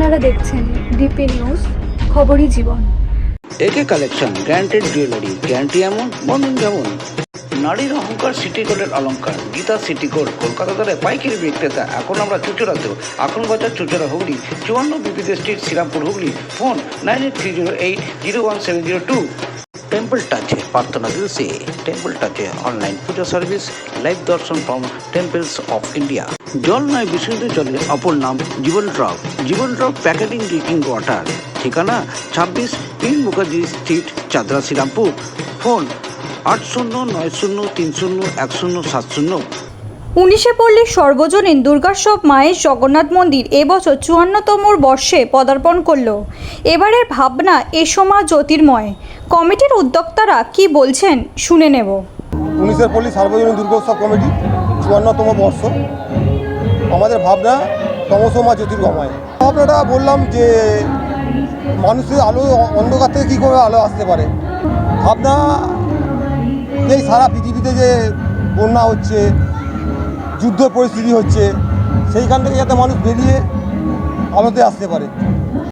আপনারা দেখছেন DP news, খবরই জীবন। একে কালেকশন গ্যারান্টেড জুয়েলারি, গ্যারান্টি এমন বন্ধন যেমন। নারীর অহংকার সিটি গোল্ডের অলংকার, গীতা সিটি গোল্ড কলকাতা দ্বারা পাইকারি বিক্রেতা। এখন আমরা চুচড়াতেও, এখন বাজার চুচড়া হুগলি, 54 বিপিতে street, Serampore Hooghly. Phone 9830801702। Temple টাচে প্রার্থনা দিবসে টেম্পল টাচে অনলাইন পূজা সার্ভিস, লাইভ দর্শন ফ্রম টেম্পলস অফ ইন্ডিয়া। জল নয় বিশুদ্ধ জলের অপর নাম Jiban drop. Jiban drop packeted drinking water. ঠিকানা 26 পীর মুখার্জি স্ট্রিট, চাদরা, শ্রীরামপুর। ফোন 8090301070। 19শে পল্লীর সর্বজনীন দুর্গাসব মায়ের জগন্নাথ মন্দির এবছর 54তম বর্ষে পদার্পণ করল। এবারের ভাবনা এসো মা জ্যোতির্ময়। কমিটির উদ্যোক্তারা কি বলছেন শুনে নেব। 19শে পল্লী সর্বজনীন দুর্গোৎসব কমিটি 54তম বর্ষ। আমাদের ভাবনা তমসো মা জ্যোতির্গময়। ভাবনাটা বললাম যে মানুষের আলো অন্ধকার থেকে কী করে আলো আসতে পারে। ভাবনা এই সারা পৃথিবীতে যে বন্যা হচ্ছে, যুদ্ধ পরিস্থিতি হচ্ছে, সেইখান থেকে যাতে মানুষ বেরিয়ে আলোতে আসতে পারে।